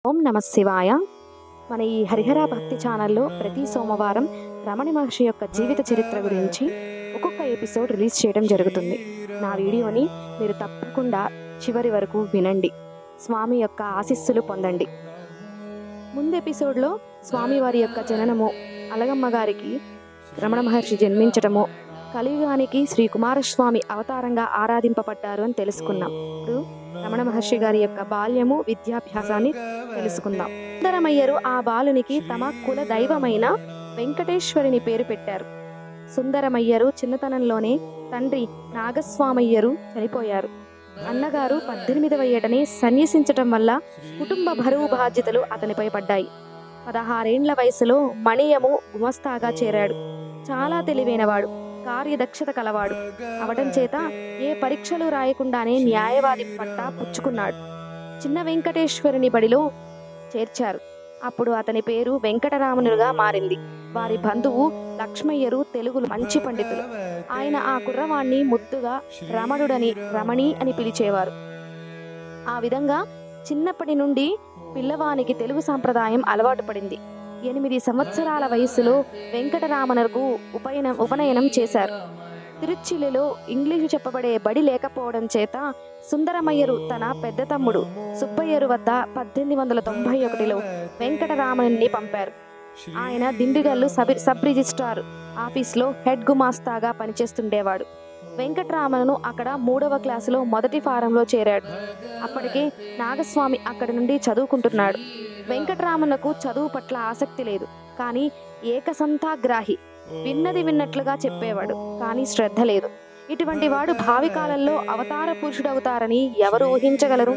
ఓం నమ శివాయ. మన ఈ హరిహర భక్తి ఛానల్లో ప్రతి సోమవారం రమణ మహర్షి యొక్క జీవిత చరిత్ర గురించి ఒక్కొక్క ఎపిసోడ్ రిలీజ్ చేయడం జరుగుతుంది. నా వీడియోని మీరు తప్పకుండా చివరి వరకు వినండి, స్వామి యొక్క ఆశీస్సులు పొందండి. ముందు ఎపిసోడ్లో స్వామివారి యొక్క జననము, అలగమ్మ గారికి రమణ మహర్షి జన్మించటము, కలియుగానికి శ్రీ కుమారస్వామి అవతారంగా ఆరాధింపబడ్డారు అని తెలుసుకున్నాం. ఇప్పుడు రమణ మహర్షి గారి యొక్క బాల్యము, విద్యాభ్యాసాన్ని తెలుసుకుందాం. సుందరమయ్యరు ఆ బాలునికి తమ కుల దైవమైన వెంకటేశ్వరుని పేరు పెట్టారు. సుందరమయ్యరు చిన్నతనంలోనే తండ్రి నాగస్వామయ్యరు చనిపోయారు. అన్నగారు 18వ ఏటనే సన్యసించటం వల్ల కుటుంబ బరువు బాధ్యతలు అతనిపై పడ్డాయి. 16 ఏండ్ల వయసులో మణియము గుమస్తాగా చేరాడు. చాలా తెలివైనవాడు, కార్యదక్షత కలవాడు అవడం చేత ఏ పరీక్షలు రాయకుండానే న్యాయవాది పట్టా పుచ్చుకున్నాడు. చిన్న వెంకటేశ్వరుని బడిలో చేర్చారు. అప్పుడు అతని పేరు వెంకటరామనుగా మారింది. వారి బంధువు లక్ష్మయ్యరు తెలుగులో మంచి పండితులు. ఆయన ఆ కుర్రవాణ్ణి ముద్దుగా రమణి అని పిలిచేవారు. ఆ విధంగా చిన్నప్పటి నుండి పిల్లవానికి తెలుగు సాంప్రదాయం అలవాటు పడింది. 8 సంవత్సరాల వయసులో వెంకటరామనకు ఉపనయనం చేశారు. తిరుచిలిలో ఇంగ్లీషు చెప్పబడే బడి లేకపోవడం చేత సుందరమయ్యరు తన పెద్ద తమ్ముడు సుబ్బయ్యరు వద్ద 1891లో వెంకటరామన్ని పంపారు. ఆయన దిండిగల్లు సబ్ రిజిస్ట్రార్ ఆఫీస్లో హెడ్ గుమాస్తాగా పనిచేస్తుండేవాడు. వెంకటరామను అక్కడ 3వ క్లాసులో మొదటి ఫారంలో చేరాడు. అప్పటికే నాగస్వామి అక్కడి నుండి చదువుకుంటున్నాడు. వెంకటరామన్నకు చదువు పట్ల ఆసక్తి లేదు, కానీ ఏకసంతాగ్రాహి, విన్నది విన్నట్లుగా చెప్పేవాడు, కానీ శ్రద్ధ లేదు. ఇటువంటి వాడు భావి కాలంలో అవతార పురుషుడవుతారని ఎవరు ఊహించగలరు?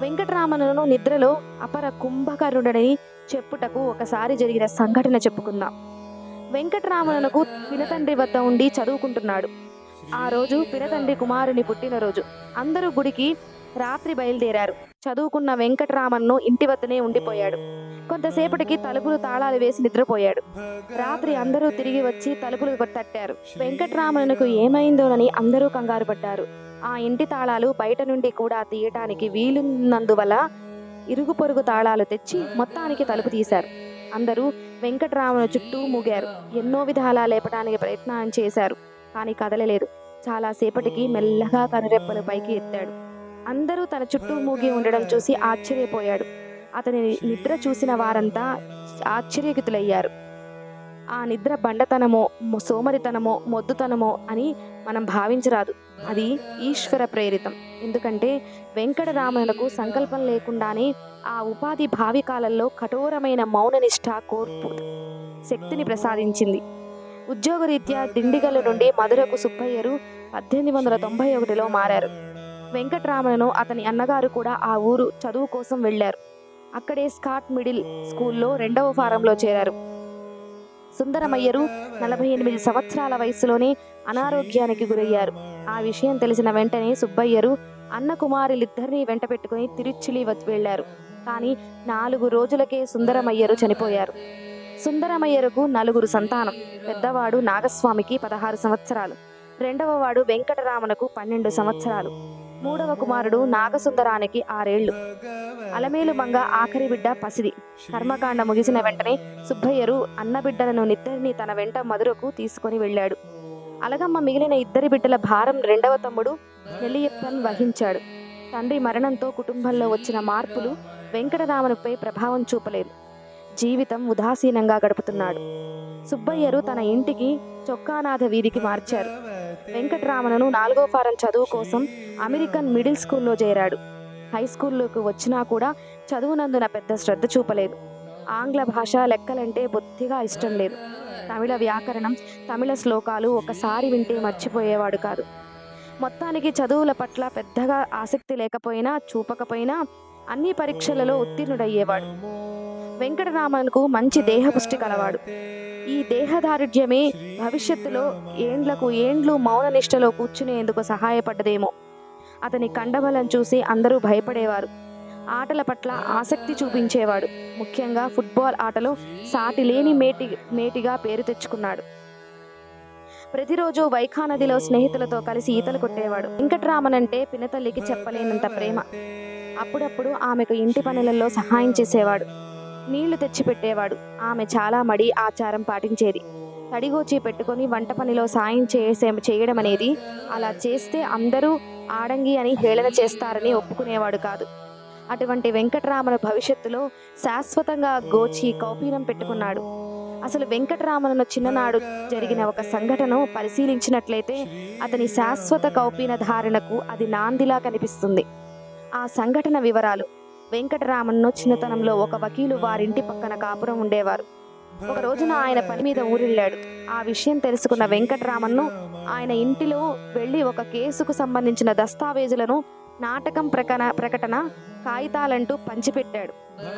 వెంకటరామన్నను నిద్రలో అపర కుంభకర్ణుడని చెప్పుటకు ఒకసారి జరిగిన సంఘటన చెప్పుకుందాం. వెంకటరామన్నకు పినతండ్రి వద్ద ఉండి చదువుకుంటున్నాడు. ఆ రోజు పినతండ్రి కుమారుని పుట్టినరోజు. అందరూ గుడికి రాత్రి బయలుదేరారు. చదువుకున్న వెంకటరామన్ను ఇంటి వద్దనే ఉండిపోయాడు. కొంతసేపటికి తలుపులు తాళాలు వేసి నిద్రపోయాడు. రాత్రి అందరూ తిరిగి వచ్చి తలుపులు తట్టారు. వెంకటరామన్కు ఏమైందోనని అందరూ కంగారు పడ్డారు. ఆ ఇంటి తాళాలు బయట నుండి కూడా తీయటానికి వీలున్నందువల్ల ఇరుగు పొరుగు తాళాలు తెచ్చి మొత్తానికి తలుపు తీశారు. అందరూ వెంకటరామను చుట్టూ మూగారు. ఎన్నో విధాలా లేపడానికి ప్రయత్నం చేశారు, కానీ కదలలేదు. చాలాసేపటికి మెల్లగా కనురెప్పలు పైకి ఎత్తాడు. అందరూ తన చుట్టూ మూగి ఉండడం చూసి ఆశ్చర్యపోయాడు. అతని నిద్ర చూసిన వారంతా ఆశ్చర్యకితులయ్యారు. ఆ నిద్ర బండతనమో, సోమరితనమో, మొద్దుతనమో అని మనం భావించరాదు. అది ఈశ్వర ప్రేరితం. ఎందుకంటే వెంకటరామనుకు సంకల్పం లేకుండానే ఆ ఉపాధి భావి కాలంలో కఠోరమైన మౌననిష్ఠ కోర్పు శక్తిని ప్రసాదించింది. ఉద్యోగరీత్యా దిండిగల్లు నుండి మధురకు సుబ్బయ్యరు 1891లో మారారు. వెంకటరామను అతని అన్నగారు కూడా ఆ ఊరు చదువు కోసం వెళ్లారు. అక్కడే స్కాట్ మిడిల్ స్కూల్లో 2వ ఫారంలో చేరారు. సుందరమయ్యరు 48 సంవత్సరాల వయసులోనే అనారోగ్యానికి గురయ్యారు. ఆ విషయం తెలిసిన వెంటనే సుబ్బయ్యరు అన్న కుమారులిద్దరినీ వెంట పెట్టుకుని తిరుచిలి వెళ్లారు. కానీ 4 రోజులకే సుందరమయ్యరు చనిపోయారు. సుందరమయ్యరుకు 4 సంతానం. పెద్దవాడు నాగస్వామికి 16 సంవత్సరాలు, రెండవ వాడు వెంకటరామనకు 12 సంవత్సరాలు, 3వ కుమారుడు నాగసుందరానికి 6 ఏళ్లు. అలమేలు మంగ ఆఖరి బిడ్డ పసిది. కర్మకాండ ముగిసిన వెంటనే సుబ్బయ్యరు అన్నబిడ్డలను నిద్దరిని తన వెంట మధురకు తీసుకొని వెళ్ళాడు. అలగమ్మ మిగిలిన 2 బిడ్డల భారం 2వ తమ్ముడు నెల్లియప్పన్ వహించాడు. తండ్రి మరణంతో కుటుంబంలో వచ్చిన మార్పులు వెంకటరామనుపై ప్రభావం చూపలేదు. జీవితం ఉదాసీనంగా గడుపుతున్నాడు. సుబ్బయ్యరు తన ఇంటికి చొక్కానాథ వీధికి మార్చారు. వెంకటరామను 4వ ఫారం చదువు కోసం అమెరికన్ మిడిల్ స్కూల్లో చేరాడు. హై స్కూల్లోకి వచ్చినా కూడా చదువునందున పెద్ద శ్రద్ధ చూపలేదు. ఆంగ్ల భాష, లెక్కలంటే బొత్తిగా ఇష్టం లేదు. తమిళ వ్యాకరణం, తమిళ శ్లోకాలు ఒకసారి వింటే మర్చిపోయేవాడు కాదు. మొత్తానికి చదువుల పట్ల పెద్దగా ఆసక్తి లేకపోయినా, చూపకపోయినా అన్ని పరీక్షలలో ఉత్తీర్ణుడయ్యేవాడు. వెంకటరామన్కు మంచి దేహపుష్టి కలవాడు. ఈ దేహదారుఢ్యమే భవిష్యత్తులో ఏండ్లు మౌననిష్టలో కూర్చునేందుకు సహాయపడ్డదేమో. అతని కండబలం చూసి అందరూ భయపడేవారు. ఆటల పట్ల ఆసక్తి చూపించేవాడు. ముఖ్యంగా ఫుట్బాల్ ఆటలో సాటి లేని మేటిగా పేరు తెచ్చుకున్నాడు. ప్రతిరోజు వైఖా నదిలో స్నేహితులతో కలిసి ఈతలు కొట్టేవాడు. వెంకట్రామన్ అంటే పినతల్లికి చెప్పలేనంత ప్రేమ. అప్పుడప్పుడు ఆమెకు ఇంటి పనులలో సహాయం చేసేవాడు. నీళ్లు తెచ్చిపెట్టేవాడు. ఆమె చాలా మడి ఆచారం పాటించేది. తడిగోచి పెట్టుకొని వంట పనిలో సాయం చేయడం అనేది, అలా చేస్తే అందరూ ఆడంగి అని హేళన చేస్తారని ఒప్పుకునేవాడు కాదు. అటువంటి వెంకటరామన్ భవిష్యత్తులో శాశ్వతంగా గోచి కౌపీనం పెట్టుకున్నాడు. అసలు వెంకటరామన్ చిన్ననాడు జరిగిన ఒక సంఘటన పరిశీలించినట్లయితే అతని శాశ్వత కౌపీన ధారణకు అది నాందిలా కనిపిస్తుంది. ఆ సంఘటన వివరాలు: వెంకటరామన్ చిన్నతనంలో ఒక వకీలు వారింటి పక్కన కాపురం ఉండేవారు. ఒక రోజున ఆయన పని మీద ఊరెళ్ళాడు. ఆ విషయం తెలుసుకున్న వెంకటరామన్ను ఆయన ఇంటిలో వెళ్లి ఒక కేసుకు సంబంధించిన దస్తావేజులను, నాటకం ప్రకటన కాగితాలంటూ పంచిపెట్టాడు.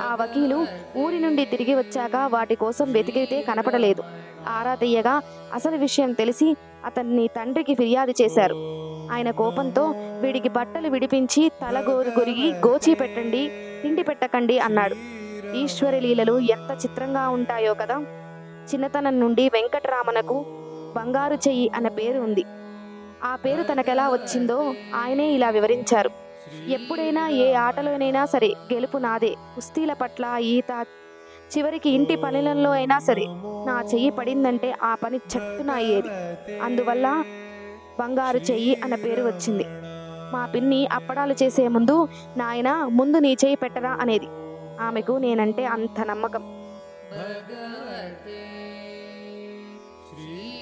ఆ వకీలు ఊరి నుండి తిరిగి వచ్చాక వాటి కోసం వెతికితే కనపడలేదు. ఆరా తీయగా అసలు విషయం తెలిసి అతన్ని తండ్రికి ఫిర్యాదు చేశారు. ఆయన కోపంతో వీడికి బట్టలు విడిపించి తల గొరిగి గోచి పెట్టండి, తిండి పెట్టకండి అన్నాడు. ఈశ్వరి లీలలు ఎంత చిత్రంగా ఉంటాయో కదా. చిన్నతనం నుండి వెంకటరామనకు బంగారు చెయ్యి అన్న పేరు ఉంది. ఆ పేరు తనకెలా వచ్చిందో ఆయనే ఇలా వివరించారు. ఎప్పుడైనా ఏ ఆటలోనైనా సరే గెలుపు నాదే. కుస్తీల పట్ల, ఈత, చివరికి ఇంటి పనులలో అయినా సరే నా చెయ్యి పడిందంటే ఆ పని చట్టున అయ్యేది. అందువల్ల బంగారు చెయ్యి అన్న పేరు వచ్చింది. మా పిన్ని అప్పడాలు చేసే ముందు, నాయన ముందు నీ చెయ్యి పెట్టరా అనేది. ఆమెకు నేనంటే అంత నమ్మకం.